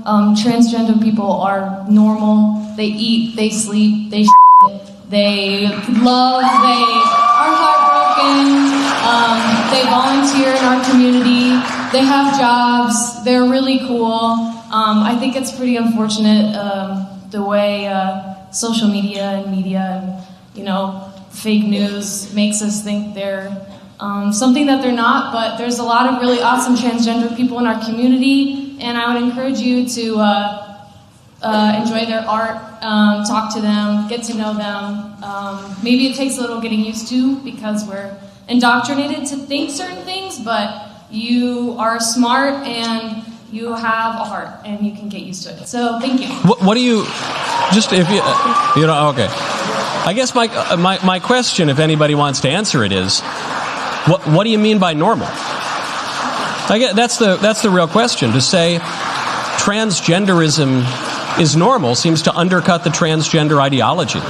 transgender people are normal. They eat, they sleep, they they love, they are heartbroken, they volunteer in our community, they have jobs, they're really cool. I think it's pretty unfortunate the way social media and, you know, fake news makes us think they're something that they're not, but there's a lot of really awesome transgender people in our community, and I would encourage you to enjoy their art, talk to them, get to know them. Maybe it takes a little getting used to because we're indoctrinated to think certain things, but you are smart and you have a heart and you can get used to it. So thank you. What do you, just if you know, okay. I guess my question, if anybody wants to answer it, is, what do you mean by normal? I guess that's the real question. To say transgenderism is normal seems to undercut the transgender ideology.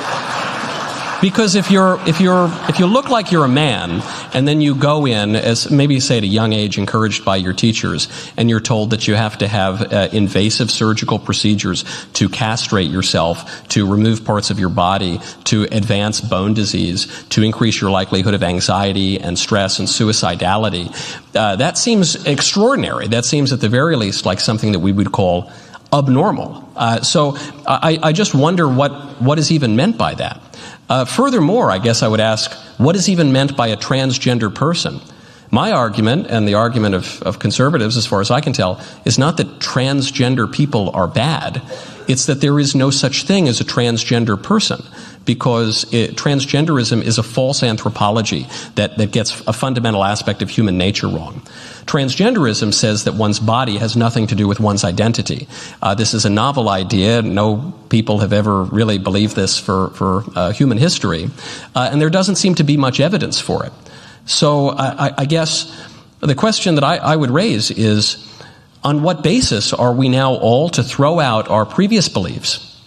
Because if you look like you're a man, and then you go in, as maybe say at a young age, encouraged by your teachers, and you're told that you have to have invasive surgical procedures to castrate yourself, to remove parts of your body, to advance bone disease, to increase your likelihood of anxiety and stress and suicidality, that seems extraordinary. That seems at the very least like something that we would call abnormal. So I just wonder what is even meant by that. Furthermore, I guess I would ask, what is even meant by a transgender person? My argument, and the argument of conservatives, as far as I can tell, is not that transgender people are bad. It's that there is no such thing as a transgender person, because transgenderism is a false anthropology that gets a fundamental aspect of human nature wrong. Transgenderism says that one's body has nothing to do with one's identity. This is a novel idea. No people have ever really believed this for human history, and there doesn't seem to be much evidence for it. So I guess the question that I would raise is, on what basis are we now all to throw out our previous beliefs?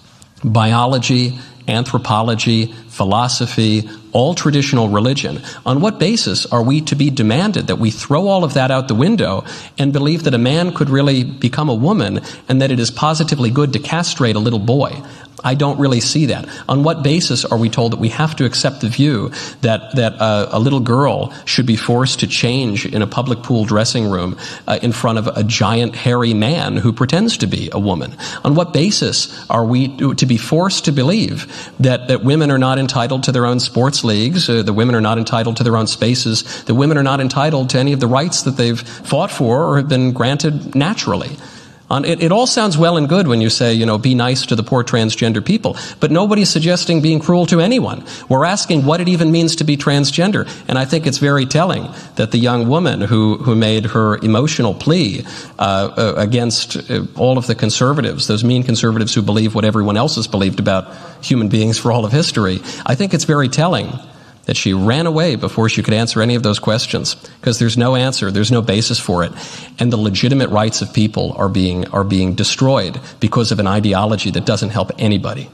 Biology, anthropology, philosophy, all traditional religion. On what basis are we to be demanded that we throw all of that out the window and believe that a man could really become a woman and that it is positively good to castrate a little boy? I don't really see that. On what basis are we told that we have to accept the view that a little girl should be forced to change in a public pool dressing room in front of a giant hairy man who pretends to be a woman? On what basis are we to be forced to believe that women are not entitled to their own sports leagues, the women are not entitled to their own spaces, the women are not entitled to any of the rights that they've fought for or have been granted naturally? It all sounds well and good when you say, you know, be nice to the poor transgender people, but nobody's suggesting being cruel to anyone. We're asking what it even means to be transgender, and I think it's very telling that the young woman who made her emotional plea against all of the conservatives, those mean conservatives who believe what everyone else has believed about human beings for all of history, I think it's very telling that she ran away before she could answer any of those questions, because there's no answer, there's no basis for it, and the legitimate rights of people are being destroyed because of an ideology that doesn't help anybody.